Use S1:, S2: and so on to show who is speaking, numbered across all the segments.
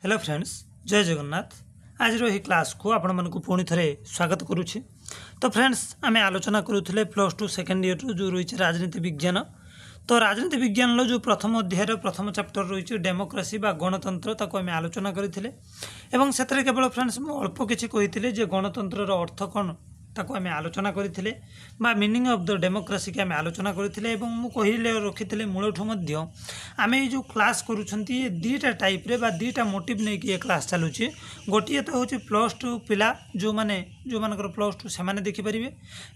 S1: Hello friends जय जगन्नाथ। आज रही क्लास को आपण मानक पुणी थे स्वागत करुच्ची। तो फ्रेंड्स आम आलोचना करुले +2 सेकेंड ईयर जो रही राजनीति विज्ञान। तो राजनीति विज्ञान जो प्रथम अध्याय प्रथम चैप्टर रही डेमोक्रेसी बा गणतंत्र ताको आम आलोचना करते से केवल फ्रेंड्स मु अल्प किसी कही गणतंत्र अर्थ कौन ताको आम आलोचना करते मीनिंग ऑफ द डेमोक्रेसी की आम आलोचना करते कहले रखी मूलठू आम ये जो क्लास करुँचे ये दीटा टाइप रे बा दीटा मोटिव नहीं कि ये क्लास चलुची। गोटे तो हूँ +2 पिला जो माने जो मानकर +2 से माने देखिपारे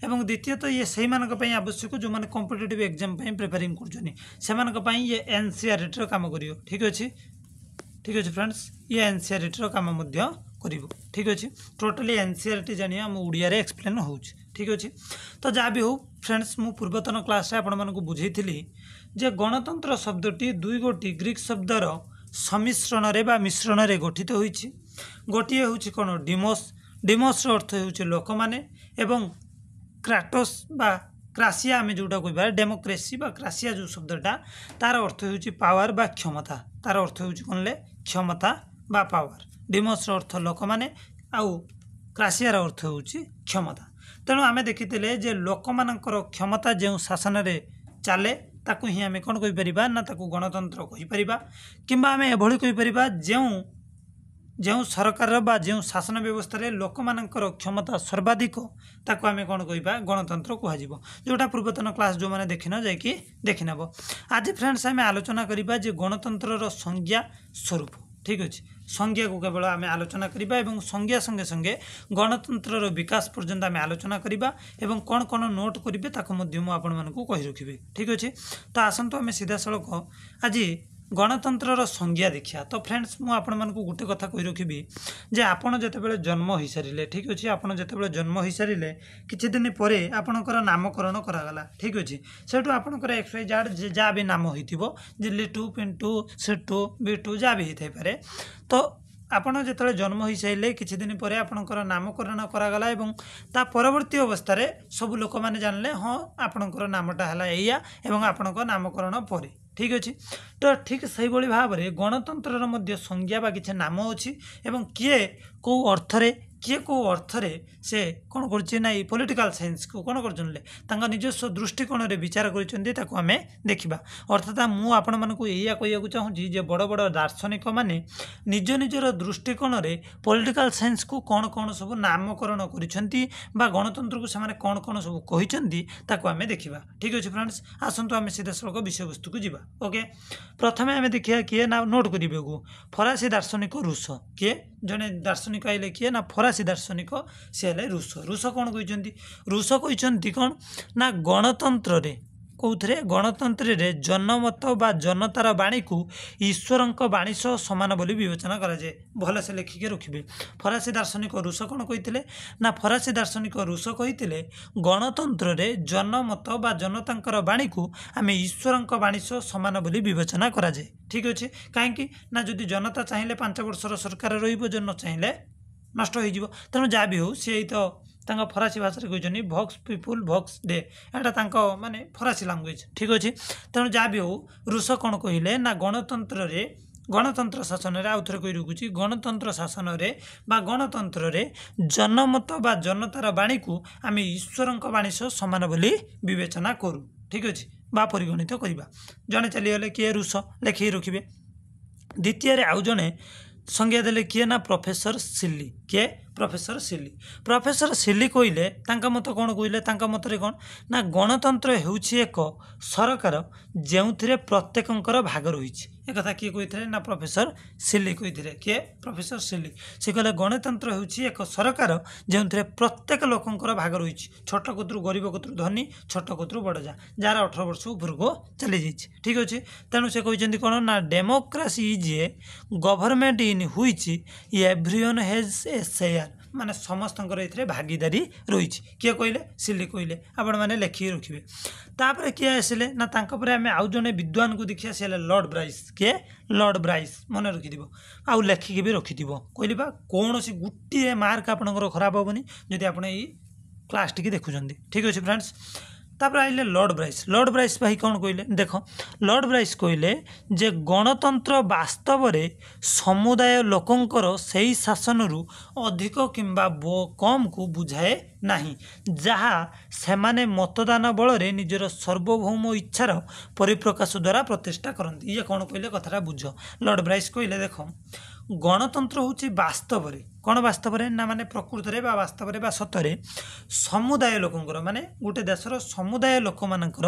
S1: और द्वितीय तो ये से आवश्यक जो मैंने कॉम्पिटिटिव एग्जाम प्रिपेयरिंग कर ये एनसीईआरटी काम करियो। ठीक अच्छे फ्रेंड्स ये एनसीईआरटी काम करिवो। ठीक अच्छे टोटली एनसीईआरटी जानिए आम ओडिया रे एक्सप्लेन हो। ठीक अच्छे तो जहाँ भी हो फ्रेंड्स मु पूर्वतन क्लास आपण मानक बुझेइथिली जे गणतंत्र शब्दटी दुई गोटी ग्रीक शब्दर सम्मिश्रण रे बा मिश्रण रे गठित होइछि। गोटिए होछि कोन डिमोस डिमोस अर्थ होछि लोक माने एवं क्राटोस बा क्रासिया आम जोटा कह डेमोक्रेसी बा क्रासिया जो शब्दटा तार अर्थ होछि पावर बा क्षमता। तार अर्थ होछि कोनले क्षमता बा पावर। डिमोस अर्थ लोक माने आउ क्रासियार अर्थ होछि क्षमता। तेणु आम देखीते जे लोक मानकर क्षमता जो शासन रे चले ताकू ही आम कौन कहीपर ना ताकू गणतंत्र कहीपर किंबा आम एभली कहीपर जो सरकार बा जो शासन व्यवस्था रे लोक मानकर क्षमता सर्वाधिक ताकू आम कौन कह गणतंत्र कहुब जोटा पूर्वतन क्लास जो मैंने देखिन जाकि देखिनब। आज फ्रेंड्स आम आलोचना करवा जे गणतंत्र संज्ञा स्वरूप। ठीक अच्छे संज्ञा को केवल आम आलोचना करवा और संज्ञा संगे संगे गणतंत्र विकास पर्यंत आम आलोचना करवा और कौन कौन नोट करेंगे ताको आपण मानकु कहि रखिबे। ठीक अच्छे तो आसतु आम सीधा सड़क आज गणतंत्र संज्ञा देखिया। तो फ्रेंड्स मु आपण मानकु गोटे कथा कहि रखिबी जे आपण जेतेबेले जन्म हो सारे। ठीक अच्छे आपण जेतेबेले जन्म हो सारे किछि दिन परे आपणकर नामकरण करागला। ठीक अच्छे सेठू आपणकर XYZ जहाँ भी नाम होइथिबो जे लिटू पिंटू सेटू बिटू जहाँ भी होइथाइ पारे। तो आपण जेतेबेले जन्म हो सारे किछि दिन परे आपणकर नामकरण करागला एवं ता परवर्ती अवस्था रे सब लोक माने जानले हाँ आपणकर नामटा हला एया एवं आपणकर नामकरण परे। ठीक अच्छे तो ठीक से भाव में गणतंत्र मध्य संज्ञा बा किसी नाम अच्छी एवं किए कौ अर्थरे किए कौ अर्थरे से कौन कर पॉलिटिकल साइंस को कौन कर निजस्व दृष्टिकोण रे विचार करें देखा। अर्थात मु आपण मानकु एया कहू चाहूँगी जे बड़ बड़ दार्शनिक माने निज निजर दृष्टिकोण रे पॉलिटिकल साइंस को कौन कौन सब नामकरण करिसेंती बा गणतंत्र को से कौन कौन सब कहिसेंती ताको आमे देखिबा। ठीक अच्छे फ्रेंड्स आसंतु आमे सीधा सड़क विषय वस्तु को जीवा। ओके प्रथमे आमे देखिया किए ना नोट करिबे को फरासी दार्शनिक रूस किए जने दार्शनिक आइले किए ना फरासी दार्शनिक सी है रूस। रूस कौन कहते रूस कहते कौन ना गणतंत्र रे कौथे गणतंत्र रे जनमत बा जनतार बाणी को ईश्वर बाणी सह सामान बोली विवेचना कराए। भल से लिखिके रखिए फरासी दार्शनिक रूस कौन कहते ना फरासी दार्शनिक रूस कहते गणतंत्र रे जनमत बा जनतांकर बाणी को आम ईश्वर बाणी सह सामान बोली विवेचना कराए। ठीक अच्छे कहीं ना जदि जनता चाहिए 5 वर्षर सरकार रही न चाहिए नष्ट हो। तेणु जहाँ भी हो सी तो फरासी भाषा कहते भक्स पीपुल भक्स डे यहाँ माने फरासी लैंग्वेज। ठीक अच्छे तेणु जहाँ भी हो रूस कौन कहले ना गणतंत्र रे गणतंत्र शासन रे आउ थे कही रखुच्छी गणतंत्र शासन रे बा गणतंत्र रे जनमत बा जनतार बाणी को आम ईश्वर बाणी सह सामान बोली विवेचना करूँ। ठीक अच्छे बा परिगणित करवा। जड़े चलीगले किए रूस लिखिक रखिए। द्वितीय आउ जड़े संज्ञा देले किए ना प्रोफेसर सिली किए प्रोफेसर सिली। प्रोफेसर सिली कहले मत कौन कहले मतरे कौन ना गणतंत्र होउछि एक सरकार जो प्रत्येकंकर भाग रही। एक कथा किए कही ना प्रोफेसर सिली कही किए प्रोफेसर सिली से कहले गणतंत्र होउछि एक सरकार जो प्रत्येक लोकंकर भाग रही। छोट कतरू गरीब कतरू धनी छोट कतरू बड़ जार 18 वर्ष ऊपर को चली जाइए। ठीक अच्छे तेणु से कहते कौन ना democracy is A government in which everyone has a share माने समस्त भागीदारी रही। किए कहले सिली कहले आपण मैंने लिखिक रखिए। तापर किए आसिले ना आम आउ जड़े विद्वान को देखिए सी लॉर्ड ब्राइस किए लॉर्ड ब्राइस मन रखिथ आउ लिखिक भी रखिथ कहली कौन सी गोटे मार्क आपंकर खराब हेनी जदि आप क्लास टी देखुं। ठीक अच्छे फ्रेंड्स तापर आइले लॉर्ड ब्राइस भाई कौन कहले देख लॉर्ड ब्राइस कहले जे गणतंत्र वास्तव में समुदाय लोकंकर सही शासन रु अधिक किंबा कम को बुझाए नहीं जहाँ सेमाने मतदान बल रे निजर सार्वभौम इच्छार परिप्रकाश द्वारा प्रतिष्ठा करती ये कौन कहले कथाटा बुझ लॉर्ड ब्राइस कहले देख गणतंत्र हूँ वास्तव में कौन वास्तव में ना माने प्रकृत में वास्तव में सतरे समुदाय लोकंकर माने गोटे देशर समुदाय लोक मानकर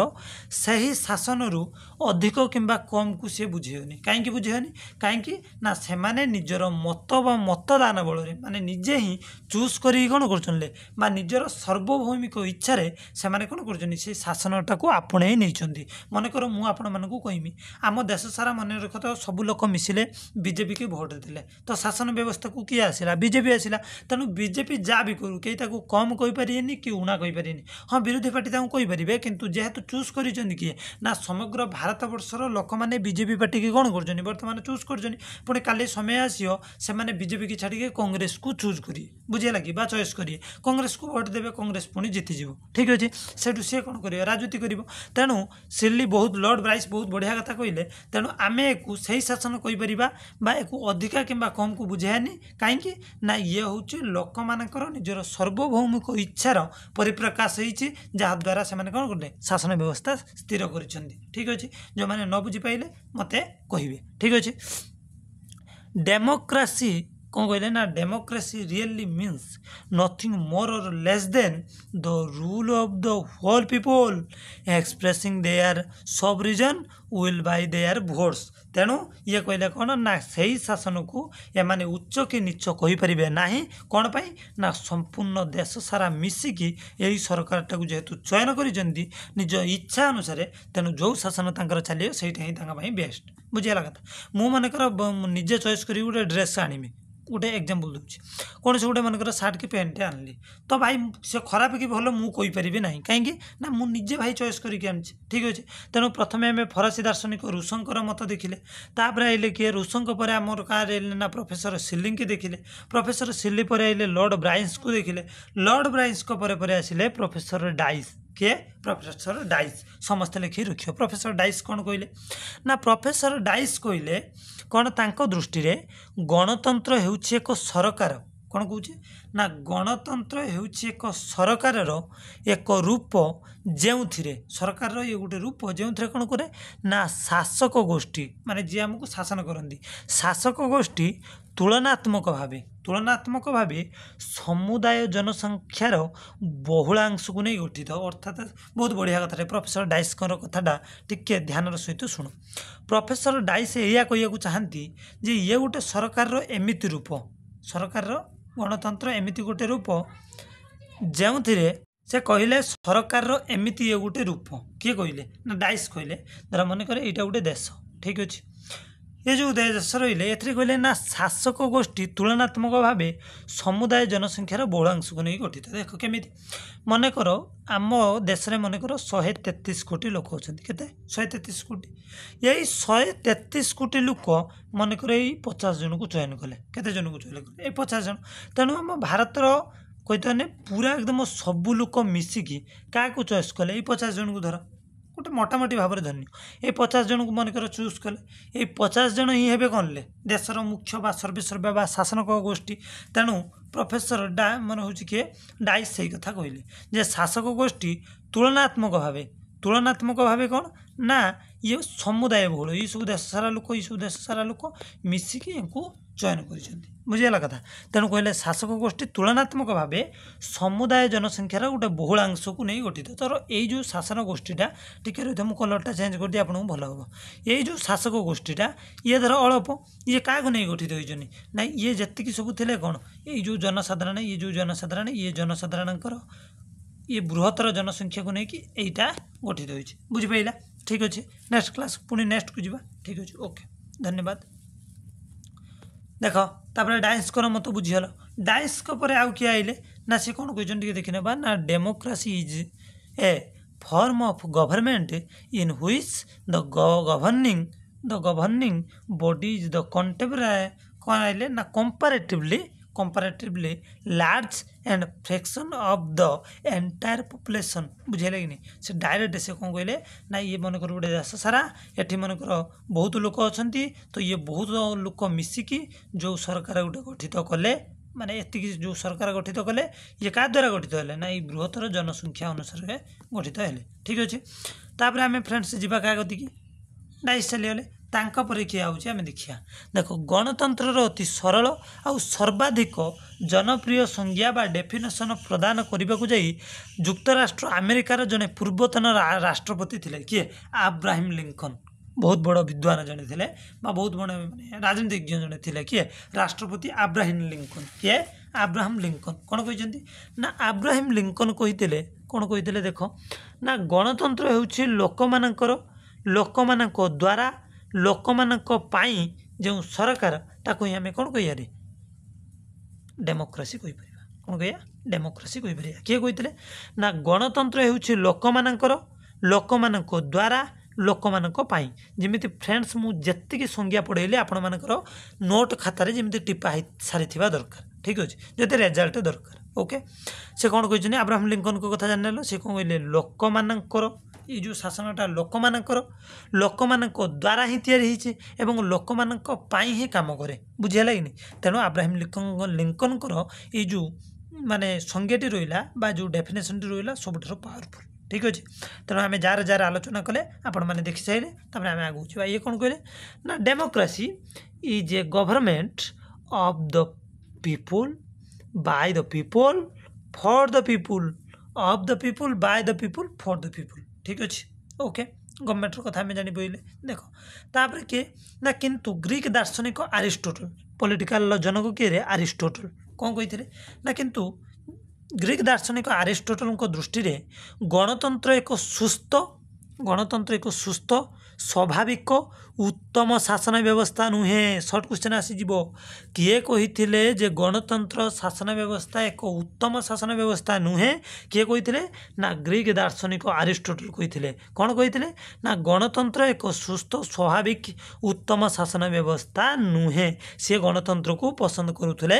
S1: सही शासन रु अधिक किंबा कम को सी बुझेनि कहीं बुझेनि कहीं ना से निजर मत व मतदान बल माने निजे ही चूज कर कौन कर निजर सार्वभौमिक इच्छा से कौन कर शासनटा को आपणे नहीं मनकर मुझे आपण मानक कहमी आम देश सारा मन रख तो सब लोक मिसिले बीजेपी की भोट देते तो शासन व्यवस्था को किए आसला बीजेपी आसला तेणु बीजेपी जहाँ भी करूँ कहीं ताको कम कहींपारे कि उणा कहींपारे हाँ विरोधी पार्टी कहींपारे किंतु जेहेतु चूज कर किए ना समग्र भारत वर्षर लोक मैंने बीजेपी पार्टी की कौन कर बर्तमान चूज कर पुणी काली समय आसो से बीजेपी की छाड़ी कांग्रेस को चूज करिए बुझे लगे चॉइस करिए कांग्रेस को भोट देवे कांग्रेस पुणी जीतीज ठीक अच्छे से सी कौन कर राजनीति कर तेणु सिल्ली बहुत लॉर्ड ब्राइस बहुत बढ़िया कथा कहले तेणु आम एक सही शासन कहीपर एक अधिका कि कम को बुझाएनि कहीं ना ये हूँ लोक मानकर निजर सार्वभौमिक इच्छार परिप्रकाश होती जहाद्वारा से कौन करते शासन व्यवस्था स्थिर कर ठीक अच्छे जो मैंने न बुझीपारे मत कहे ठीक अच्छे डेमोक्रेसी कौन कहले ना democracy really means nothing more और less than the rule of the whole people expressing their सब reason will by their votes तेणु ये कहले कौन ना सही शासन को एमाने उच्च कि नीच कहींपारे ना कौन पाई ना संपूर्ण देश सारा मिसिकी यही सरकारटा को जेहेतु चयन कर निज इच्छा अनुसार तेणु जो शासन तांकर चलिए सहीटा ही बेस्ट बुझेगा कथा मु मनकर निजे चॉइस करी गोटे ड्रेस आनिमी गोटे एग्जाम्पल दूसरी कौन से गोटे मनकर सार्ट कि पैंट आनली तो भाई से खराब कि भल मुझे ना कहीं ना मुझे भाई चॉइस करके आनी ठीक अच्छे तेणु प्रथम आम फरासी दार्शनिक रूसोंकर मत देखिले तापर आइले किए रूसों पर आमर कहाँ ना प्रोफेसर सिल्लिंग की देखिले प्रोफेसर सिल्ली पर आइले लॉर्ड ब्राइस को देखिले लॉर्ड ब्राइस पर आसिले प्रोफेसर डाइस किए प्रोफेसर डाइस समस्त लिखी रख प्रोफेसर डाइस कौन कहले ना प्रोफेसर डाइस कहले कौन तांको दृष्टि रे गणतंत्र हेउछि एक सरकार कौन कहूँ ना गणतंत्र हेउछि एक सरकार एक रूप जो सरकार ये गोटे रूप जो कौन करे ना शासक गोष्ठी माने जी आमको शासन करती शासक गोष्ठी तुलनात्मक भाव समुदाय जनसंख्यार बहुलांश को नहीं गठित अर्थात बहुत बढ़िया कथा प्रोफेसर डाइस कथाटा टिके ध्यान सहित शुणु प्रोफेसर डाइस या कहू चाहती जे ये गोटे सरकार एमिति रूप सरकार गणतंत्र एमिति गोटे रूप जो से कहले सरकार एमिति ये गोटे रूप किए कहले ना डाइस कहले धर मन करे यहाँ गोटे देश ठीक अच्छे ये जो देश रही ए कहले ना शासक गोष्ठी तुलनात्मक भाव समुदाय जनसंख्यार बहुलांश को नहीं गठित देख केमी मनकर आम देश में मनकर 133 कोटी लोक अच्छा के 133 कोटी यही 133 कोटी लोक मनकर यही 50 जन को चयन कले केते जन को चयन कले 50 जन तेणु आम भारतर कहते पूरा एकदम सबू लोक मिसिकी क्या चॉइस कले 50 जन को धर गोटे मोटामोटी भाव में धन्य ये 50 जन को मनकर चूज कले ये 50 जन ही हे कौन ले देशर मुख्य बा सर्वेसर्वा शासनक गोष्ठी तेणु प्रोफेसर मन हूँ किए डाइस से कथा कहले जे शासक गोष्ठी तुलनात्मक भाव कौन ना ये समुदाय बहुल ये सब देश सारा लोक मिसिकी इनको चयन कर बुझेगा कथा तेणु कहले शासक गोष्ठी तुलनात्मक भाव समुदाय जनसंख्यार गोटे बहुलांश को नहीं गठित तो यही जो शासन गोष्ठीटा टिके रही मुझे कलरटा चेंज कर दिए आपको भल हम यही जो शासक गोष्ठीटा ये धर अल्प ये क्या नहीं गठित होती ना ये जी सब थे कौन ये जनसाधारण ये बृहत्तर जनसंख्या को लेकिन यहीटा गठित होती बुझीपारा ठीक अच्छे नेक्स्ट क्लास पुणी नेक्स्ट को जी ठीक अच्छे ओके धन्यवाद देख तापर डाइस मत बुझीगल डाइस पर आउ किए आइले ना सी कौन कहते देखने ना democracy is a form of government in which the governing body is the contemporary कौन आइले ना comparatively large and fraction of the entire population बुझेले कि नहीं से डायरेक्ट से कौन कहले ना ये मनकर गोटे देश सारा एठी मनकर बहुत लोक अच्छा तो ये बहुत लोक मिसिकी जो सरकार गोटे गठित कले माने एतिकी जो सरकार गठित कले ये क्या द्वारा गठित हेले ना ये बृहत्तर जनसंख्या अनुसार गठित हेले ठीक अच्छे तापर आम फ्रेंड्स जीवा क्या गति की डाइस चलीगले तांका पर किए आउची आम देखिया देखो गणतंत्र अति सरल आउ सर्वाधिक जनप्रिय संज्ञा बा डेफिनेशन प्रदान करने को जाई युक्तराष्ट्र अमेरिकार जने पूर्वतन राष्ट्रपति थिले किए अब्राहम लिंकन बहुत बड़ विद्वान जड़े थे बहुत बड़ राजनीतिज्ञ जड़े थे किए राष्ट्रपति अब्राहम लिंकन किए अब्राहम लिंकन कौन कहते ना अब्राहम लिंकन कही कौन कही देख ना गणतंत्र होउछि लोक द्वारा लोक जो सरकार ताको ही आम कौन कह डेमोक्रेसी कही कौन कह डेमोक्रेसी कही किए कहते ना गणतंत्र होउछि लोक द्वारा लोक जमी फ्रेंड्स मुझे संज्ञा पढ़ेली आपण मानकर नोट खातार जमी टिपा सारी दरकार ठीक अच्छे जो रेजल्ट दरकार ओके से कौन कहते अब्राहम लिंकन को कथा जान से कौन कहले लोक मानकर ये जो शासनटा लोक मानक द्वारा ही तैयारी एवं लोक ही काम करे बुझेगा कि नहीं तेणु अब्राहम लिंकन ये जो माने संज्ञाटी रहा बा जो डेफिनेशन रहा सब पावरफुल ठीक अच्छे तेणु आम जार जार आलोचना कले आपण मैंने देखी सारे तापर आम आगे जा ये कौन कहले ना democracy is A government of the people by the people for the people of the people by the people for the people ठीक अच्छे ओके गवर्नमेंट कथा आम जानी पड़े देख तापर किए ना किंतु ग्रीक दार्शनिक अरिस्टोटल पॉलिटिकल जनक किए अरिस्टोटल कौन कही ना किंतु ग्रीक दार्शनिक अरिस्टोटल दृष्टि गणतंत्र एक सुस्थ स्वाभाविक उत्तम शासन व्यवस्था नुहे सर्ट क्वेश्चन आसीज किए कही जे गणतंत्र शासन व्यवस्था एक उत्तम शासन व्यवस्था नुहे किए कही ना ग्रीक दार्शनिक अरिस्टोटल कही कौन कही ना गणतंत्र एक सुस्थ स्वाभाविक उत्तम शासन व्यवस्था नुहे सी गणतंत्र को पसंद करुले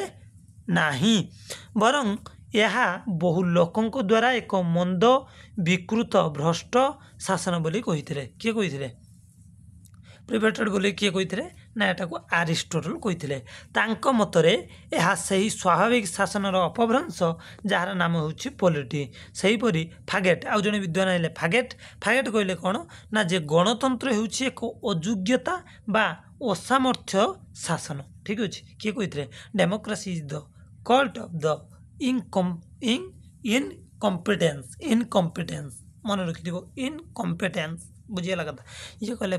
S1: नाही बरं यह बहु लोकों द्वारा एक मंद विकृत भ्रष्ट शासन बोली कही किए कही प्रिवेटेड बोली किए कही ना यहाँ को अरिस्टोटल कही मतरे यह सही स्वाभाविक शासनर अपभ्रंश जार नाम होछि पॉलिटी सेहीपरि फागेट आउ जड़े विद्वान है फागेट कहले कौन ना जे गणतंत्र होछि एक अयोग्यता बा असामर्थ्य शासन ठीक अच्छे किए कही democracy is the cult of the incompetence मन रखि इनकम्पिटेंस बुझीगला कथा ये कहले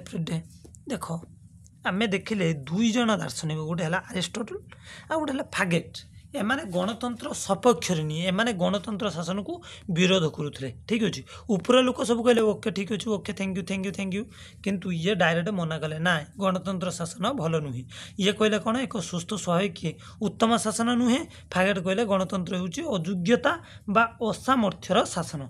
S1: देख आम देखिले दुई जन दार्शनिक गोटे है अरिस्टोटल आ गोटे है फागेट एमाने गणतंत्र सपक्ष नहीं एमाने गणतंत्र शासन को विरोध करुले ठीक अच्छे ऊपर लोक सब कहले ओके ठीक अच्छे ओके थैंक यू किंतु ये डायरेक्ट मना कले ना गणतंत्र शासन भल नुहे ये कहले कौन एक सुस्थ स्वाभाविक उत्तम शासन नुहे फागेट कहले गणतंत्र होउछि अयोग्यता बा असामर्थ्यर शासन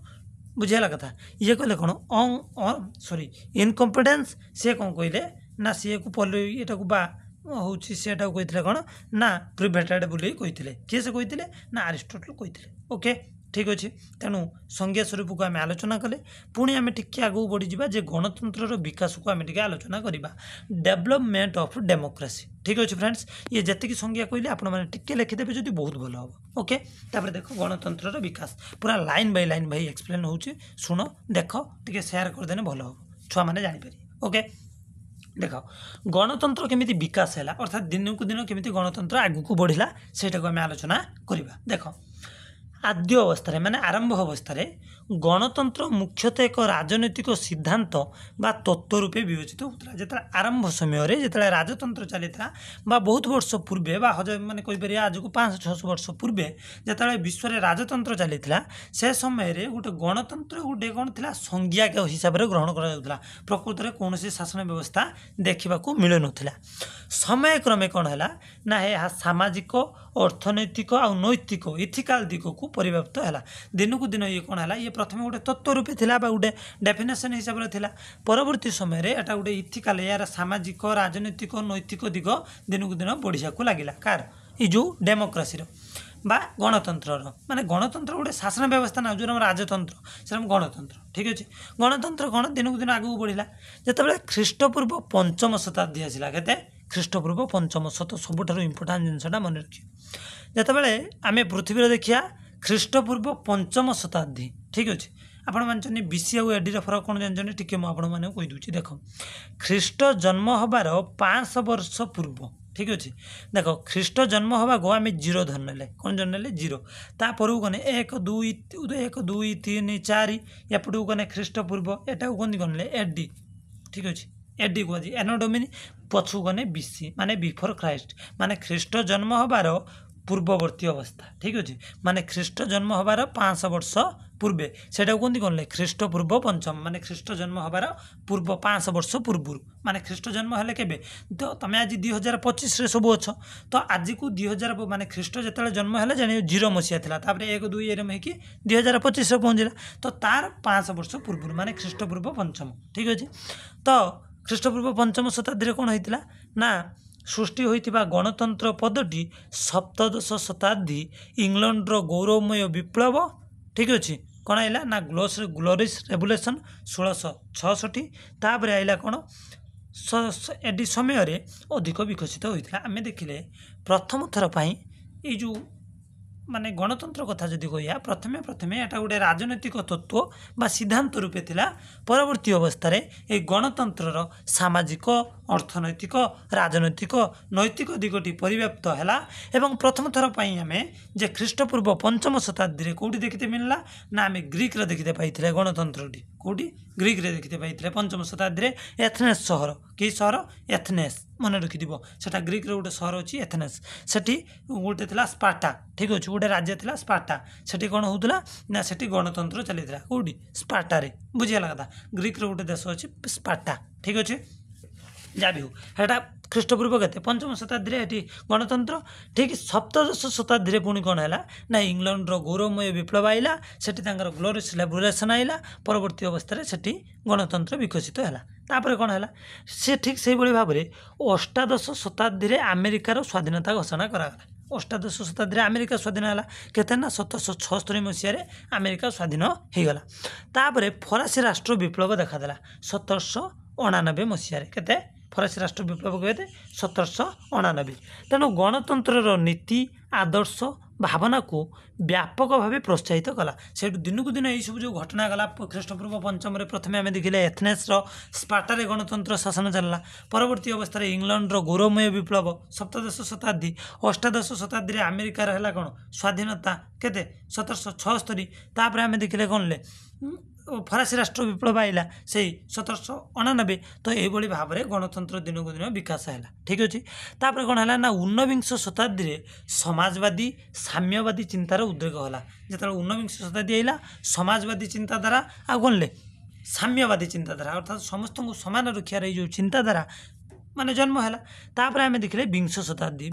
S1: बुझेगा कथा ये कहले कौन सॉरी इनकम्पिटेंस से कौन कहले ना सी को एटा को बा हूँ सीटा कही कौन ना प्रिवेटेड बोली कही किए से कही ना अरिस्टोटल कही ओके ठीक अच्छे तेणु संज्ञा स्वरूप को आम आलोचना कले पुणी आम टिके आगू बढ़ीजा जे गणतंत्र विकास को आम टे आलोचना करवा डेवलपमेंट ऑफ डेमोक्रेसी ठीक अच्छे फ्रेंड्स ये जी संज्ञा कहले आपने टिके लिखिदेवे जो बहुत भल हम ओके तापर देख गणतंत्र विकास पूरा लाइन बाय लाइन भाई एक्सप्लेन हो शुण देख टे सेयार करदे भल हम छुआ मैंने जापर ओके देख गणतंत्र केमिति विकास है अर्थात दिन को दिन केमिति गणतंत्र आगू को बढ़ला सेटा को आम आलोचना करवा देख आद्य अवस्था माने आरंभ अवस्था गणतंत्र मुख्यतः एक राजनैतिक सिद्धांत बा तत्व रूपे विवेचित होता जो आरंभ समय जो राजतंत्र चली बहुत वर्ष पूर्वे माने कहीपर आज को 500-600 वर्ष पूर्वे जो विश्व में राजतंत्र चली से समय गोटे गणतंत्र गोटे कौन थी संज्ञा हिसाब से ग्रहण कर प्रकृत में कौन शासन व्यवस्था देखा मिलू ना समय क्रमे कौन है ना यह सामाजिक अर्थनैतिक आ नैतिक इथिकाल दिग को परिवर्तित है दिन को दिन ये कौन है ये प्रथम गोटे तत्व रूपे थिला बा गोटे डेफिनेशन हिसाब से थिला परवर्ती समय एटा गोटे इथिकाल यार सामाजिक राजनैतिक नैतिक दिग दिन को दिन बढ़िया को लगिला कार ये जो डेमोक्रेसी बा गणतंत्र माने गणतंत्र गोटे शासन व्यवस्था ना जो राजतंत्र से गणतंत्र ठीक अच्छे गणतंत्र कौन दिन को दिन आगू बढ़ला जिते ख्रीष्टपूर्व 5म शताब्दी आसला के ख्रीष्टपूर्व 5म सबुठ इम्पोर्टाट जिनसा मन रखिए जिते आम पृथ्वी देखिया ख्रीष्टपूर्व 5म शताब्दी ठीक अच्छे आपण मानते बीसी आउ एडी फरक कौन जानते टी मुझे कहीदे देख ख्रीष्ट जन्म हबार 500 वर्ष पूर्व ठीक अच्छे देख ख्रीष्ट जन्म हवा को आम 0 धरने कौन जन 0 तापर गने 1 2 3 4 एपटू गने ख्रीष्टपूर्व एटा कहते कौन एडी ठीक अच्छे एडी कह एनोडोमिनी पछू गने बीसी माने बिफोर क्राइस्ट माने ख्रीष्ट जन्म हबार पूर्ववर्ती अवस्था ठीक अच्छे माने ख्रीष्ट जन्म हबार 500 वर्ष पूर्वे से कहते कौन ख्रीष्टपूर्व 5म माने ख्रीष्ट जन्म हबार पूर्व 500 वर्ष पूर्व माने ख्रीष्ट जन्म हेले केबे तो तुम आज 2025 रे सब अच्छ तो आज को 2000 माने ख्रीष्ट जिते जन्म है जान 0 मसीहा था तापर 1 2 ये कि 2025 पहुँचला तो तार 500 वर्ष पूर्व माने ख्रीष्टपूर्व 5म ठीक अच्छे तो ख्रीष्टपूर्व 5म शताब्दी कौन होता ना सृष्टि होता गणतंत्र पदटी सप्तदश शताब्दी इंग्लैंडर गौरवमय विप्लव ठीक अच्छे कौन आइला ना ग्लोरियस रेवोल्यूशन 1666 तापर आइला कौन एडी समय अधिक विकसित होता आम देखिले प्रथम थर पाई ये जो माने गणतंत्र कथा जदि कहिया प्रथमे प्रथमे एटा गोटे राजनैतिक तत्व बा सिद्धांत रूपे थिला परवर्ती अवस्था रे ए गणतंत्रर सामाजिक अर्थनैतिक राजनैतिक नैतिक दिगटी परिव्याप्त हैला एवं प्रथम थर पाई आमे जे ख्रीष्टपूर्व 5म शताब्दी रे कोठी देखिते मिलला ना आमे ग्रीक रे देखिते पाइथिले गणतंत्रटी कोठी ग्रीक रे देखिते पाइथिले 5म शताब्दी रे एथेनेस शहर कि शहर एथेनेस मन रखिदिबो सेटा ग्रीक रे गोटे शहर अछि एथेनेस सेठी गोटे थिला स्पार्टा ठीक अछि गोटे राज्य थिला स्पार्टा सेठी कोन होउतला ना सेठी गणतंत्र चलिथिला कोठी स्पार्टा रे बुझियाला कथा ग्रीक रे गोटे देश अछि स्पार्टा ठीक अछि जा भी हो हेटा ख्रीष्टपूर्व के 5म शताब्दी ये गणतंत्र ठीक सप्तदश शताब्दी पुणी कौन है ना इंग्लैंडर गौरवमय विप्लव आइला सेठी तांकर ग्लोरियस रेवोल्यूशन आइला परवर्ती अवस्था सेठी गणतंत्र विकसित है तापर कौन है से ठीक से भाव में अष्टादश शताब्दी अमेरिकार स्वाधीनता घोषणा करागला अष्टादश शताब्दी आमेरिका स्वाधीन है केते ना 1776 मसीह आमेरिका स्वाधीन होगला तापर फरासी राष्ट्र विप्लव देखादेला 1789 मसीह केते फरासी राष्ट्र विप्लव कहते 1789 तेणु गणतंत्र नीति आदर्श भावना को व्यापक भाव प्रोत्साहित कला से दिन को दिन यू जो घटना गला ख्रीष्टपूर्व 5म प्रथम आम देखिले एथेनेस स्पार्टारे गणतंत्र शासन चलला परवर्ती अवस्था इंग्लैंडर गौरवमय विप्लव सप्तदश शताब्दी अष्टादश शताब्दी अमेरिकार है कौन स्वाधीनता केते 1776 तापर आम देखिले कौन ले फरासी राष्ट्र विप्लव आइला से 1789 तो यही भाव में गणतंत्र दिन को दिन विकास है ठीक अच्छे तापर कौन है ना ऊनविंश शताब्दी समाजवादी साम्यवादी चिंतार उद्रेक होला जो ऊनविंश शताब्दी आइला समाजवादी चिंताधारा आ कौन ले साम्यवादी चिंताधारा अर्थात समस्त को समान रखार जो चिंताधारा माने जन्म है तापर आम देखिले विंश शताब्दी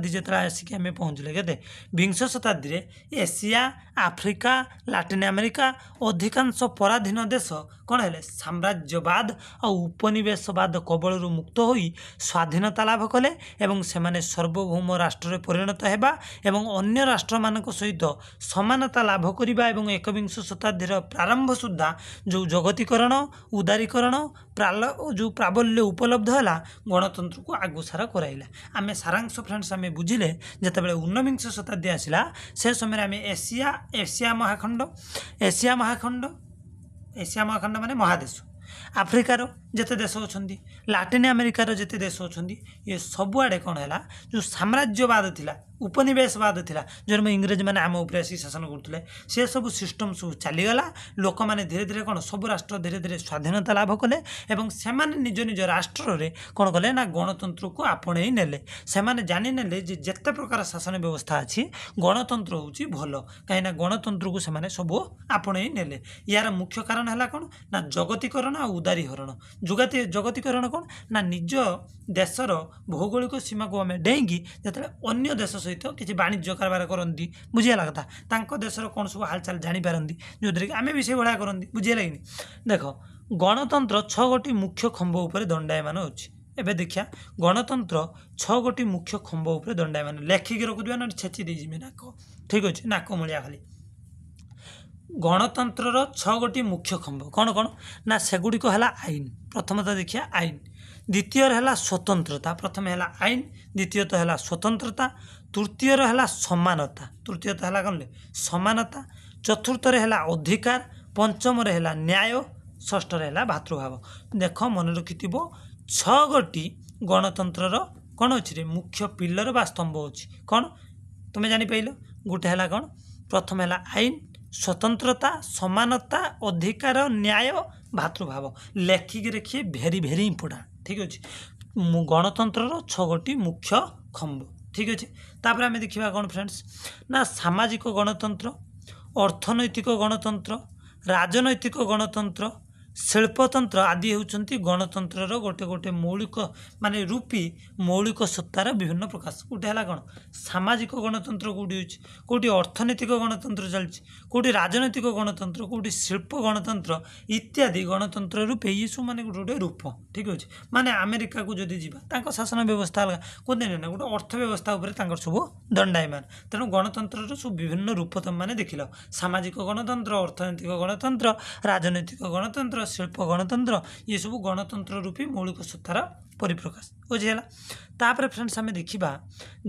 S1: जो आसिक आम पहुँचले के विंश शताब्दी में एशिया आफ्रिका लाटिन अमेरिका अधिकांश पराधीन देश कौन है साम्राज्यवाद और उपनिवेशवाद कबल मुक्त हो स्वाधीनता लाभ कले एवं सेमाने सार्वभौम राष्ट्र परिणत होगा एवं अन्य राष्ट्र मान सहित समानता लाभ करने एवं एकविंश शताब्दीर प्रारंभ सुधा जो जगतीकरण उदारीकरण जो प्राबल्य उपलब्ध है गणतंत्र को आगुसार कराइला आम सारांश फ्रेंड्स आम बुझिले जिते ऊनविंश शताब्दी आसला से समय आम एशिया महाखंड माने महादेश आफ्रिकार जिते देश अच्छा लाटिन अमेरिकार जिते देश अच्छा ये सबुआड़े कौन है जो साम्राज्यवाद थिला उपनिवेशवाद थिला जो इंग्रेज मैंने आम उपर आसिक शासन करते से सब सिस्टम सब चलीगला लोक मैंने धीरे धीरे कौन सब राष्ट्र धीरे धीरे स्वाधीनता लाभ कले एवं सेमाने निज निज राष्ट्र रे कौन कले ना गणतंत्र को आपणे नेले सेमाने जानी नेले जे जेते प्रकार शासन व्यवस्था अच्छी गणतंत्र होची भल कहीं गणतंत्र को सेमाने सब आपणे नेले यार मुख्य कारण है कौन ना जगतीकरण आ उदारीकरण जगतीकरण कौन ना निज देशर भौगोलिक सीमा को आम डेईकी जो अन्य देश सहित किसी वाणिज्य कारबार करती बुझीगला कथा तांको देशर कौन सब हालचाल जानीपारती जो कि आम भी से भाया करती बुझीगला कि देख गणतंत्र 6 गोटी मुख्य खंभ उपर दंडायमान अच्छी एबे देखिया गणतंत्र 6 गोटी मुख्य खंभ उपर दंडायमान लेखिक रखुदिबा ना छेची देजिमे नाक ठीक अछि नाक मुलिया खाली गणतंत्र 6 गोटी मुख्य खंभ कौन कौन ना सेगुड़ी को हला आईन प्रथमतः देखिया आईन द्वितीय है स्वतंत्रता प्रथम है आईन द्वितीयत है स्वतंत्रता तृतीय है समानता तृतीयत है कौन समानता चतुर्थ है अधिकार पंचम है न्याय षष्ठ है भातृभाव देख मन रखि 6 गोटी गणतंत्र कौन अच्छे मुख्य पिलर बा स्तंभ अच्छी कौन तुम्हें जापार गोटे है कौन प्रथम है आईन स्वतंत्रता समानता अधिकार न्याय भातृभाव लेखिक रखिए भेरी भेरी इंपोर्टाट ठीक अच्छे गणतंत्र 6 गोटी मुख्य खंभ ठीक अच्छे तापर आम देखा कौन फ्रेंड्स ना सामाजिक गणतंत्र अर्थनैतिक गणतंत्र राजनैतिक गणतंत्र शिल्पतंत्र आदि होउछंती गणतंत्र गोटे गोटे मौलिक माने रूपी मौलिक सत्तार विभिन्न प्रकाश गोटे है कौन सामाजिक गणतंत्र कौटी होची कौटी अर्थनैतिक गणतंत्र चलती कौटी राजनैतिक गणतंत्र कौटी शिल्प गणतंत्र इत्यादि गणतंत्र रूपे ये सब माने गोटे गोटे रूप ठीक अच्छे माने अमेरिका को जदि जीवा शासन व्यवस्था अलग कहते ना गोटे अर्थ व्यवस्था उपर सब दंडायमान तेणु गणतंत्र सब विभिन्न रूप तुम मैंने देख लो सामाजिक गणतंत्र अर्थनैतिक गणतंत्र राजनैतिक गणतंत्र शिल्प गणतंत्र ये सब गणतंत्र रूपी मौलिक सत्तार परिप्रकाश बुझीगला तापर फ्रेंड्स आम देखा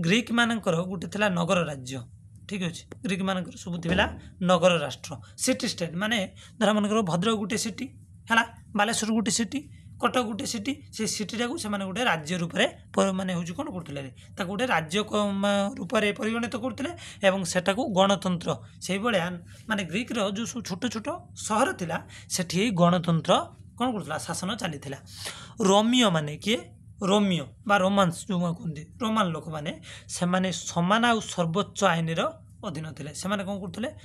S1: ग्रीक मानकर गोटे थिला नगर राज्य ठीक अच्छे ग्रीक मानकर सब थिला नगर राष्ट्र सिटी स्टेट माने धर मनकर भद्रक गोटे सिटी है बालेश्वर गोटे सिटी कटक गोटे सिटी से सिटीटा को से गोटे राज्य रूप में माने हूँ कौन करते गोटे राज्य रूप में परिगणित करते और सेटा को गणतंत्र से भाया माने ग्रीक जो सब छोट छोट सहर थिला सेठी गणतंत्र कौन करता शासन चली रोमियो माने किए रोमियो बा रोमांस जो कहते रोमान लोक मैंने से समान आ सर्वोच्च आईन अधीन थे से कौन करते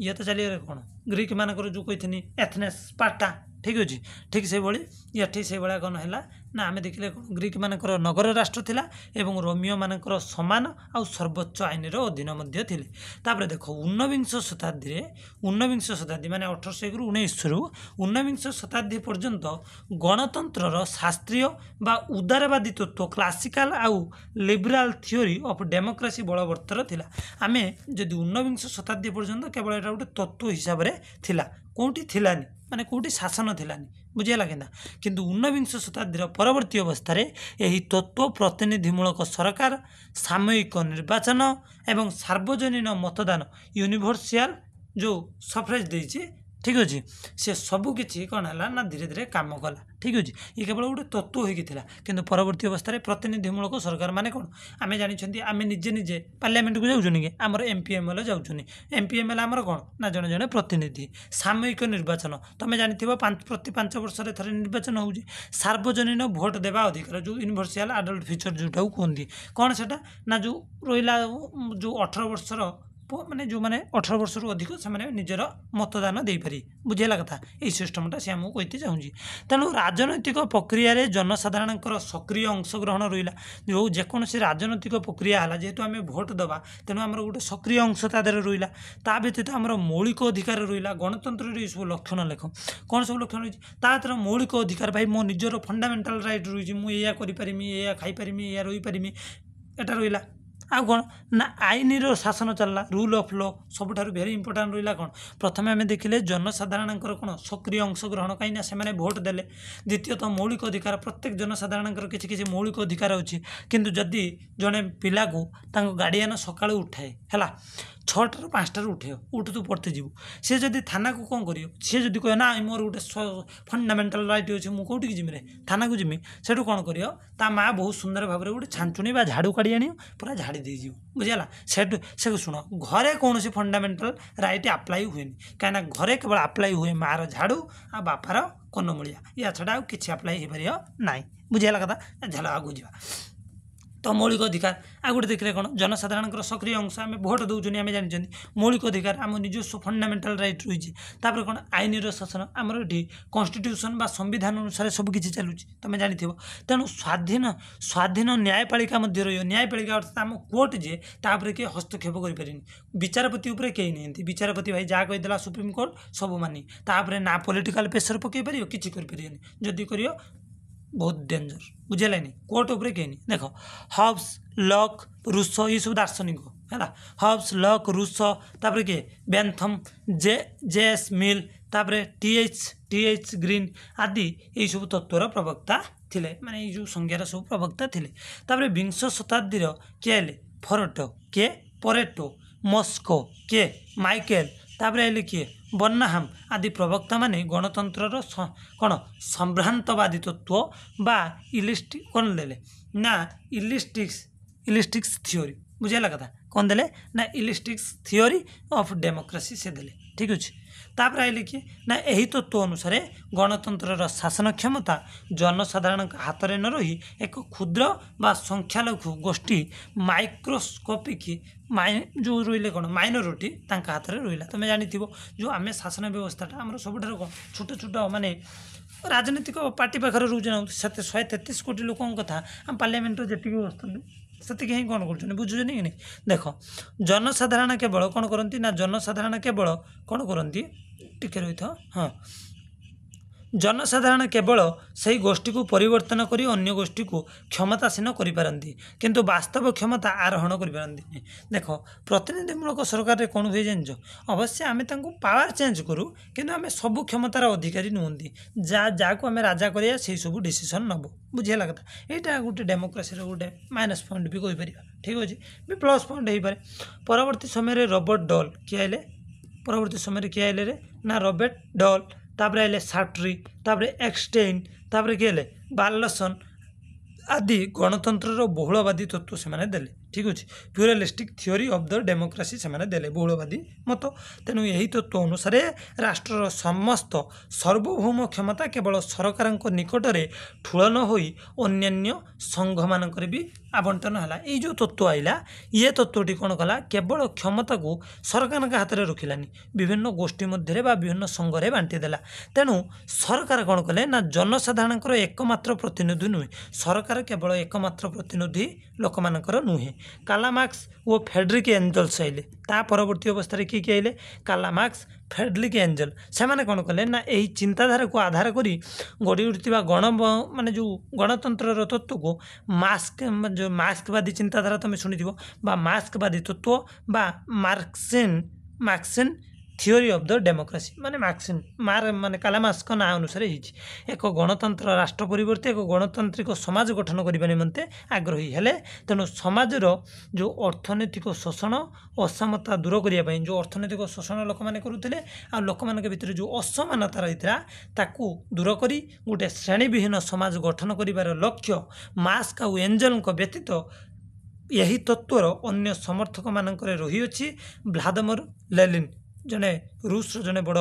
S1: ये तो चलिए कौन ग्रीक मानकर जो कही एथेनेस स्पार्टा ठीक अच्छे ठीक से भाई ये से भाया कौन है ना आम देखिले कौन ग्रीक मानकर नगर राष्ट्र थिला एवं रोमियो मानकर समान आ सर्वोच्च आईन अधीन थे तापर देख ऊनविंश शताब्दी माने 1800 रु 1900 रु ऊनविंश शताब्दी पर्यंत गणतंत्र शास्त्रीय बा उदारवादी तत्व क्लासिकाल आउ लिबराल थियोरी ऑफ डेमोक्रेसी बलवर्तर थिला आमे जदि ऊनविंश शताब्दी पर्यंत केवल एटा गोटे तत्व हिसाब से थिला कोठी थिलानी माने कोठी शासन थिलानी बुझीगला किंतु ऊनविंश शताब्दी परवर्ती अवस्था यही तत्व प्रतिनिधिमूलक सरकार सामयिक निर्वाचन एवं सार्वजनीन मतदान यूनिवर्सल जो सफरेज देछि ठीक अच्छे से सबकि कौन है ना धीरे धीरे कम कला ठीक अच्छे ये केवल गोटे तत्व होता कि परवर्ती अवस्था प्रतिनिधिमूलक सरकार माने कौन आम जानी आम निजे निजे पार्लियामेंट को जाऊँ कि आमर एमपीएमएल जाऊँ एमपीएमएल आमर कौन ना जड़े जड़े प्रतिनिधि सामयिक निर्वाचन तुम जानी प्रति 5 वर्ष थे निर्वाचन हो सार्वजनीन भोट देवा अधिकार जो यूनिवर्सल एडल्ट फीचर जोटा कहते कौन से ना जो रहा जो 18 वर्षर माने जो मैंने 18 वर्ष रु अधिक से निजर मतदान दे पारि बुझेगा कथा यही सिस्टमटा सी आमको कहते चाहूँगी तेणु राजनैतिक प्रक्रिय जनसाधारण सक्रिय अंशग्रहण रहा जो जेकोसी राजनैतिक प्रक्रिया है जेहेतु आम भोट दबा तेणु आम गोटे सक्रिय अंश तादेह रहा ता व्यतीत आम मौलिक अधिकार रहा गणतंत्र ये सब लक्षण लेख कौन सब लक्षण रही तार मौलिक अधिकार भाई मो निजर फंडामेंटाल राइट रही मुझे करें या खाईपारि या रहीपारि एटा रहा आ कौन ना आईन शासन चलला रूल ऑफ लॉ सबुठार भेरी इंपोर्टाट रहा कौन प्रथम आम देखिले जनसाधारण कौन सक्रिय अंशग्रहण कहीं से भोट देले द्वितीयत मौलिक अधिकार प्रत्येक जनसाधारण किसी मौलिक अधिकार अच्छी किंतु जदि जड़े पिला को गार्डियन सका उठाए है 6 ରୁ 5 उठे उठ तू पढ़ते जीव सी जदि थाना को कौन कर सी जदि कहे ना मोर गोटे फंडामेंटाल राइट अच्छे मुझे कौटी जिमी थाना को जिमी से कौन कर ता माँ बहुत सुंदर भाव में गोटे छांचुणी बा झाड़ू काढ़ी आनी पूरा झाड़ी देजी बुझेगा से शुण घरे कौन फंडामेंटाल राइट आप्लाय हुए कहीं घरे केवल आप्लाय हुए मार झाड़ू आ बापार कनमुड़िया या छड़ा किसी आप्लाय हो पार ना बुझेगा कथा झल आगू जा तो मौलिक अधिकार आ गोटे देखिए कौन जनसाधारण सक्रिय अंश आम भोट दौरान आम जानी मौलिक अधिकार आम निजस्व फंडामेंटाल राइट रही तापर कौन आईन शासन आमर ये कन्स्टिट्यूशन बा संविधान अनुसार सबकि चलुँ तुम जानी तेणु स्वाधीन न्यायपालिका रही न्यायपालिका अर्थात आम कोर्ट जे तापर किए हस्तक्षेप करें विचारपति उपर कहीं नहीं विचारपति भाई जहाँ कहीदेला सुप्रीमकोर्ट सब मानी तापर ना पॉलिटिकल प्रेशर पकई पार कि जदि कर बहुत डेंजर बुझेगा नहीं कोर्ट उपर कहीं देख हब्स लक रूसो ये सब दार्शनिक है हब्स लक रूसो तापर किए बेंथम जेएस मिल तापर टीएच ग्रीन आदि ये सब तत्वर प्रवक्ता थिले माने ये जो संज्ञार सब प्रवक्ता थिले तापर विंश शताब्दी किए फरोटो किए परेटो मस्को किए माइकेल तापर आइले किए बर्नाहाम आदि प्रवक्ता माने गणतंत्र कौन संभ्रांतवादी तत्व बा इलिस्टिक कौन देले ना इलिस्टिक्स थ्योरी बुझेगा कथा कौन देले ना इलिस्टिक्स थ्योरी ऑफ डेमोक्रेसी से देले ठीक अच्छे तापर आइले किए ना यही तत्व अनुसार गणतंत्र शासन क्षमता जनसाधारण हाथ में न रही एक क्षुद्र बा संख्यालघु गोष्ठी माइक्रोस्कोपिक जो रही कौन माइनोरिटी हाथ में रहा तुम जानी जो आम शासन व्यवस्था आम सब छोट छोट माने राजनीतिक पार्टी पाखे रोचे 133 कोटी लोक कथा आम पार्लियामेंट जी बसते से ही कौन कर बुझुन कि नहीं देख जनसाधारण केवल कौन करती ना जनसाधारण केवल कौन करती टिके रही था हाँ जनसाधारण केवल से गोष्ठी को परिवर्तन करी अन्य गोष्ठी को क्षमतासीन करिपारंती किंतु वास्तव क्षमता आरोहण करिपारंती देख प्रतिनिधिमूलक सरकार कौन हुए जान अवश्य आम पावर चेंज करूँ किंतु आम सब क्षमतार अधिकारी नुहति जहाँ को आम राजा करिया से सब डिसीजन नब बुझेगा कथा यहाँ गोटे डेमोक्रेसी गोटे माइनस पॉइंट भी कहीपर ठीक अच्छे भी प्लस पॉइंट हो पारे परवर्ती समय रॉबर्ट डॉल किए आइले परवर्ती समय किए आइले रे ना रॉबर्ट डॉल तापर आइले सार्ट्री तापर एक्सटेन तापर किए बार्लसन आदि गणतंत्र बहुलवादी तत्व से देले ठीक अच्छे प्यूरालिस्टिक थ्योरी ऑफ द डेमोक्रेसी से देले बहुलवादी मत तेणु यही तत्व अनुसार राष्ट्र समस्त सार्वभौम क्षमता केवल सरकार निकट में ठूल न हो अन्य संघ मानक भी आवंटन है ये जो तत्व आइला ये तत्वटी कौन कला केवल क्षमता को सरकार हाथ में रखिलानी विभिन्न गोष्ठी मध्य विभिन्न संघरे बांटीदेला तेणु सरकार कौन कले ना जनसाधारण एकमात्र प्रतिनिधि नुहे सरकार केवल एकमात्र प्रतिनिधि लोक मानकर नुहे कार्ल मार्क्स वो फ्रेडरिक एंजल्स आइले ता परवर्ती अवस्था किए किए आइले कार्ल मार्क्स फ्रेडरिक एंजल से मैंने कौन कले ना यही चिंताधारा को आधार करी गढ़ी उठा गण माने जो गणतंत्र तत्व को मास्क जो मार्क्सवादी चिंताधारा तुम शुणी मार्क्सवादी तत्व बा Marxian theory of the democracy माने मार्क्सियन माने कार्ल मार्क्स ना अनुसार एक गणतंत्र राष्ट्र परिवर्ते एक गणतांत्रिक समाज गठन करने निमंते आग्रही हेले तेणु समाजर जो अर्थनैतिक शोषण असमता दूर करने जो अर्थनैतिक शोषण लोक मैंने करुले आ लोक मान भीतर जो असमानता रही ताकू दूर करी गोटे श्रेणीविहीन समाज गठन कर लक्ष्य मार्क्स आउ एंजल व्यतीत यही तत्वर अन्य समर्थक मानक रही अछि व्लादिमीर लेनिन जने रूस जने बड़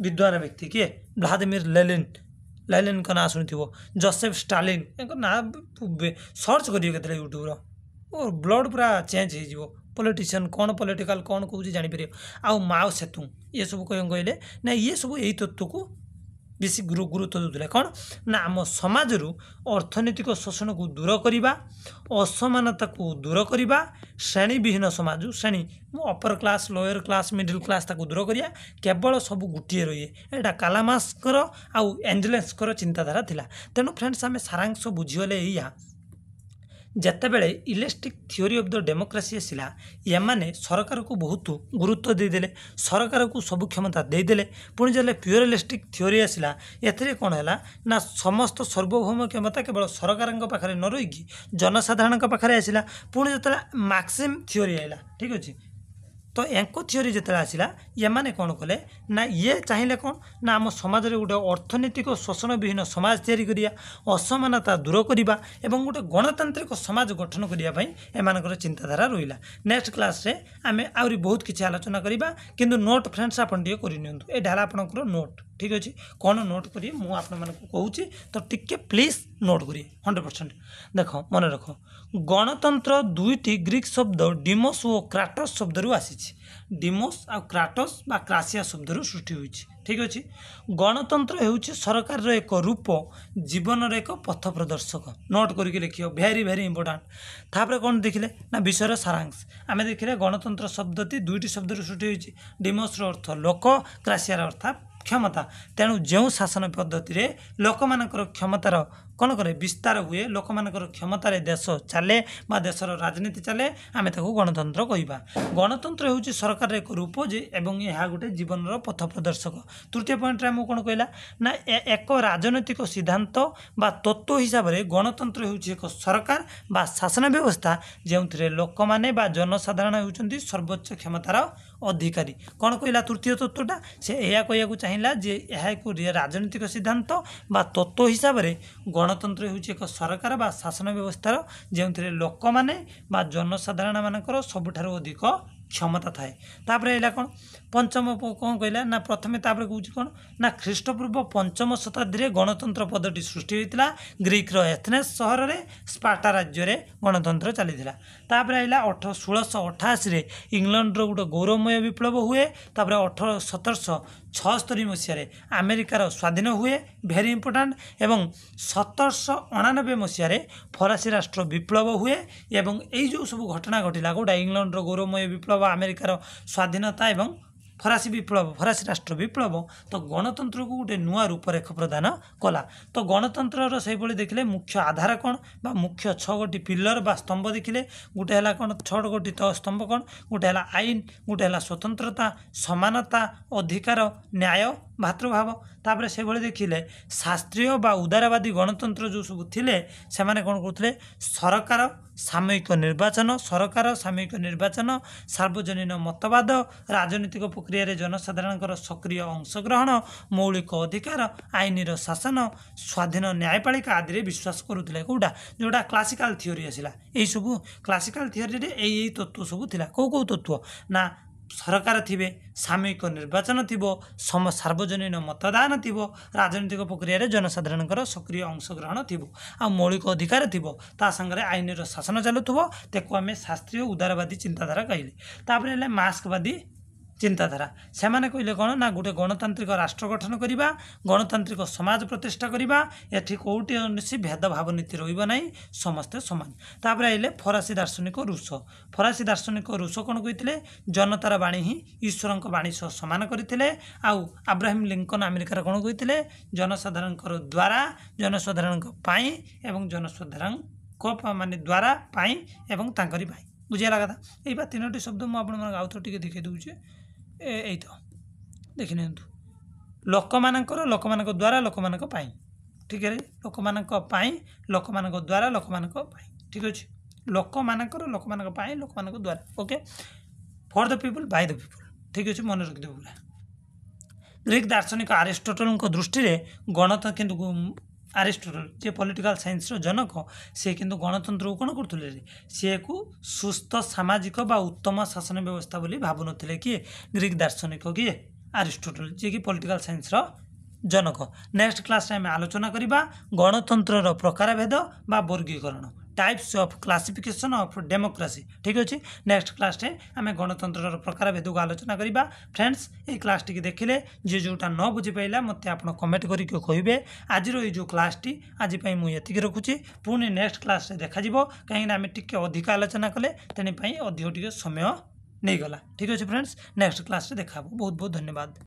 S1: विद्वान व्यक्ति किए व्लादिमीर लेनिन का ना शुणी जोसेफ स्टालिन ना सर्च करेंगे यूट्यूब और ब्लड पूरा चेंज हो पॉलिटिशियन कौन पॉलिटिकल कौन कौन जापर आउ माओ सेतुंग ये सब कौन कहले ना ये सब यही तत्व को बेसी गुरुत्व दूसरे कौन ना आम समाज अर्थनैतिक शोषण को दूर करवा असमानता को दूर करवा श्रेणीविहीन समाज श्रेणी upper class lower class middle class ताको दूर करिया केवल सब गोटे रही है कार्ल मार्क्सर आउ एंजल्सकर चिंताधारा थिला तेणु फ्रेंड्स आम सारांश बुझीगले या जितेबले electric theory of the democracy आसला एमाने सरकार को बहुत गुरुत्व देदेले सरकार को सब क्षमता देदेले पुणी जब प्यूरालिस्टिक थ्योरी आसला एथिरे कौन है ना समस्त सार्वभौम क्षमता केवल सरकार पाखे न रही जनसाधारण पाखे आसला पुणी जो मार्क्सियन थ्योरी आइला ठीक अच्छे तो एंको थ्योरी जिते आसला ये मैंने कौन कले ना ये चाहिए कौन ना आम समाज गोटे अर्थनैतिक शोषण विहीन समाज तैयारी करिया असमानता दूर करवा एवं गोटे गणतांत्रिक समाज गठन करने एम चिंताधारा रहा नेक्स्ट क्लास रे आम आहरी बहुत किसी आलोचना करवा किंतु नोट फ्रेंड्स आपन टे करनियंतु एटा हला आपनकर नोट ठीक अच्छे कौन नोट करिए मु आपण कहूँ तो टिके प्लीज नोट करिए 100% देख मन रख गणतंत्र दुईटी ग्रीक शब्द डिमोस और क्राटस शब्द रू आसी डिमोस आ क्राटस बा क्रासिया शब्द रू सृष्टि होइछि ठीक अच्छे गणतंत्र होउछि सरकार रो एक रूप जीवन रो एक पथ प्रदर्शक नोट करके लिखियो वेरी वेरी इंपोर्टेंट तापर कौन देखिले ना विषय सारांश आम देखिले गणतंत्र शब्दटी दुईटी शब्द रू सृष्टि होइछि डिमोस रो अर्थ लोक क्रासिया रो अर्थ क्षमता तेणु जो शासन पद्धति रे लोक मानकर क्षमतार କ'ଣ କରେ ବିସ୍ତାର ହୁଏ ଲୋକମାନଙ୍କର କ୍ଷମତାରେ ଦେଶ ଚାଲେ ବା ଦେଶର ରାଜନୀତି ଚାଲେ ଆମେ ତାକୁ ଗଣତନ୍ତ୍ର କହିବା। ଗଣତନ୍ତ୍ର ହେଉଛି ସରକାରର ଏକ ରୂପ ଯେ ଏବଂ ଏହା ଗୋଟେ ଜୀବନର ପଥ ପ୍ରଦର୍ଶକ। ତୃତୀୟ ପଏଣ୍ଟରେ ଆମକୁ କ'ଣ କହିଲା ନା ଏକ ରାଜନୈତିକ ସିଦ୍ଧାନ୍ତ ବା ତତ୍ତ୍ୱ ହିସାବରେ ଗଣତନ୍ତ୍ର ହେଉଛି ଏକ ସରକାର ବା ଶାସନ ବ୍ୟବସ୍ଥା ଯେଉଁଥିରେ ଲୋକମାନେ ବା ଜନସାଧାରଣ ହେଉଛନ୍ତି ସର୍ବୋଚ୍ଚ କ୍ଷମତାର ଅଧିକାରୀ। କ'ଣ କହିଲା ତୃତୀୟ ତତ୍ତ୍ୱଟା ସେ ଏହା କହିବାକୁ ଚାହିଁଲା ଯେ ଏହା ଏକ ରାଜନୈତିକ ସିଦ୍ଧାନ୍ତ ବା ତତ୍ତ୍ୱ ହିସାବରେ ଗଣତନ୍ତ୍ର ହେଉଛି ଏକ ସରକାର ବା ଶାସନ ବ୍ୟବସ୍ଥାର ଯେଉଁଥିରେ ଲୋକମାନେ ବା ଜନସାଧାରଣମାନଙ୍କର ସବୁଠାରୁ ଅଧିକ କ୍ଷମତା ଥାଏ। ତାପରେ ଏଇଟା କ'ଣ ପଞ୍ଚମ କ'ଣ କହିଲା ନା ପ୍ରଥମେ ତାପରେ କହୁଛି କ'ଣ ନା ଖ୍ରୀଷ୍ଟପୂର୍ବ 5ମ ଶତାବ୍ଦୀରେ ଗଣତନ୍ତ୍ର ପଦଟି ସୃଷ୍ଟି ହୋଇଥିଲା ଗ୍ରୀକ୍ର ଏଥେନ୍ସ ସହରରେ ସ୍ପାର୍ଟା ରାଜ୍ୟରେ ଗଣତନ୍ତ୍ର ଚାଲିଥିଲା। ତାପରେ ଆସିଲା 1688ରେ ଇଂଲଣ୍ଡର ଗୋଟେ ଗୌରବମୟ ବିପ୍ଳବ ହୁଏ। ତାପରେ 1776 ମସିହାରେ ଆମେରିକାର ସ୍ୱାଧୀନ ହୁଏ ଭେରି ଇମ୍ପୋର୍ଟାଣ୍ଟ ଏବଂ 1799 ମସିହାରେ ଫରାସୀ ରାଷ୍ଟ୍ର ବିପ୍ଳବ ହୁଏ ଏବଂ ଏଇ ଯେଉଁ ସବୁ ଘଟଣା ଘଟିଲା କେଉଁଟା ଇଂଲଣ୍ଡର ଗୌରବମୟ ବିପ୍ଳବ ଆମେରିକାର ସ୍ୱାଧୀନତା ଏବଂ ଫରାସୀ ବିପ୍ଳବ ଫରାସୀ ରାଷ୍ଟ୍ର ବିପ୍ଳବ ତ ଗଣତନ୍ତ୍ରକୁ ଗୋଟେ ନୂଆ ରୂପରେଖ ପ୍ରଦାନ କଲା। ତ ଗଣତନ୍ତ୍ରର ସେଇଭଳି ଦେଖିଲେ ମୁଖ୍ୟ ଆଧାର କ'ଣ ବା ମୁଖ୍ୟ 6ଗୋଟି ପିଲର ବା ସ୍ତମ୍ଭ ଦେଖିଲେ ଗୋଟେ ହେଲା କ'ଣ 6ଗୋଟି ସ୍ତମ୍ଭ କ'ଣ ଗୋଟେ ହେଲା ଆଇନ ଗୋଟେ ହେଲା ସ୍ୱତନ୍ତ୍ରତା ସମାନତା ଅଧିକାର ନ୍ୟାୟ ଭାତୃଭାବ। ତାପରେ ସେଭଳି ଦେଖିଲେ ଶାସ୍ତ୍ରୀୟ ବା ଉଦାରବାଦୀ ଗଣତନ୍ତ୍ର ଯେଉଁ ସବୁ ଥିଲେ ସେମାନେ କ'ଣ କରୁଥିଲେ ସରକାର ସାମୟିକ ନିର୍ବାଚନ ସାର୍ବଜନୀନ ମତବାଦ ରାଜନୈତିକ ପ୍ରକ୍ରିୟାରେ ଜନସାଧାରଣଙ୍କର ସକ୍ରିୟ ଅଂଶଗ୍ରହଣ ମୌଳିକ ଅଧିକାର ଆଇନର ଶାସନ ସ୍ୱାଧୀନ ନ୍ୟାୟପାଳିକା ଆଦିରେ ବିଶ୍ୱାସ କରୁଥିଲେ। କେଉଁଟା ଯେଉଁଟା କ୍ଲାସିକାଲ ଥିଓରି ଆସିଲା ଏଇସବୁ କ୍ଲାସିକାଲ ଥିଓରିରେ ଏଇ ତତ୍ତ୍ୱ ସବୁ ଥିଲା। କେଉଁ ତତ୍ତ୍ୱ ନା ସରକାର ଥିବେ ସାମୟିକ ନିର୍ବାଚନ ଥିବ ସାର୍ବଜନୀନ ମତଦାନ ଥିବ ରାଜନୈତିକ ପ୍ରକ୍ରିୟାରେ ଜନସାଧାରଣଙ୍କର ସକ୍ରିୟ ଅଂଶଗ୍ରହଣ ଥିବ ଆଉ ମୌଳିକ ଅଧିକାର ଥିବ ତା ସାଙ୍ଗରେ ଆଇନର ଶାସନ ଚାଲୁଥିବ ତାକୁ ଆମେ ଶାସ୍ତ୍ରୀୟ ଉଦାରବାଦୀ ଚିନ୍ତାଧାରା କହିଲେ। ତାପରେ ହେଲେ ମାର୍କ୍ସବାଦୀ ଚିନ୍ତାଧାରା ସେମାନେ କହିଲେ କ'ଣ ନା ଗୋଟେ ଗଣତାନ୍ତ୍ରିକ ରାଷ୍ଟ୍ର ଗଠନ କରିବା ଗଣତାନ୍ତ୍ରିକ ସମାଜ ପ୍ରତିଷ୍ଠା କରିବା ଏଠି କେଉଁଠି କୌଣସି ଭେଦଭାବ ନୀତି ରହିବ ନାହିଁ ସମସ୍ତେ ସମାନ। ତାପରେ ଆସିଲେ ଫରାସୀ ଦାର୍ଶନିକ ରୁଷ କ'ଣ କହିଥିଲେ ଜନତାର ବାଣୀ ହିଁ ଈଶ୍ୱରଙ୍କ ବାଣୀ ସହ ସମାନ କରିଥିଲେ ଆଉ ଆବ୍ରାହିମ ଲିଙ୍କନ ଆମେରିକାର କ'ଣ କହିଥିଲେ ଜନସାଧାରଣଙ୍କର ଦ୍ୱାରା ଜନସାଧାରଣଙ୍କ ପାଇଁ ଏବଂ ଜନସାଧାରଣଙ୍କ ମାନେ ଦ୍ୱାରା ପାଇଁ ଏବଂ ତାଙ୍କରି ପାଇଁ ବୁଝିଗଲା କଥା। ଏଇ ବା 3ଟି ଶବ୍ଦ ମୁଁ ଆପଣମାନଙ୍କୁ ଆଉ ଥରେ ଟିକେ ଦେଖାଇ ଦେଉଛି ଏଇ ତ ଦେଖିନିଅନ୍ତୁ ଲୋକମାନଙ୍କ ଦ୍ୱାରା ଲୋକମାନଙ୍କ ପାଇଁ ଠିକ୍ ଅଛି ଲୋକମାନଙ୍କ ପାଇଁ ଲୋକମାନଙ୍କ ଦ୍ୱାରା ଲୋକମାନଙ୍କ ପାଇଁ ଠିକ୍ ଅଛି ଲୋକମାନଙ୍କ ପାଇଁ ଲୋକମାନଙ୍କ ଦ୍ୱାରା okay for the people Bai the people ଠିକ୍ ଅଛି ମନେ ରଖିଦେବୁ ପୁରା। ଗ୍ରୀକ୍ ଦାର୍ଶନିକ ଆରିଷ୍ଟଟଲଙ୍କ ଦୃଷ୍ଟିରେ କିନ୍ତୁ ଆରିଷ୍ଟଟଲ ଯିଏ ପଲିଟିକାଲ ସାଇନ୍ସର ଜନକ ସେ କିନ୍ତୁ ଗଣତନ୍ତ୍ରକୁ କ'ଣ କରୁଥିଲେ ସିଏକୁ ସୁସ୍ଥ ସାମାଜିକ ବା ଉତ୍ତମ ଶାସନ ବ୍ୟବସ୍ଥା ବୋଲି ଭାବୁନଥିଲେ କିଏ ଗ୍ରୀକ୍ ଦାର୍ଶନିକ କିଏ ଆରିଷ୍ଟଟଲ ଯିଏକି ପଲିଟିକାଲ ସାଇନ୍ସର ଜନକ। ନେକ୍ସଟ କ୍ଲାସରେ ଆମେ ଆଲୋଚନା କରିବା ଗଣତନ୍ତ୍ରର ପ୍ରକାରଭେଦ ବା ବର୍ଗୀକରଣ types of classification of democracy ठीक अच्छे। नेक्स्ट क्लास आम गणतंत्र प्रकारभेद को आलोचना करवा। फ्रेंड्स ये क्लास टी देखिले जी जोटा न बुझी पाइला मत आप कमेंट करके कहे आज जो क्लास टी आज मुझे रखुची पुणी नेक्स्ट क्लास देखा कहीं आम टी अधिक आलोचना कले तेनाली अधिक टे समय नहीं गला ठीक अच्छे। फ्रेंड्स नेक्स्ट क्लास देखा बहुत बहुत धन्यवाद।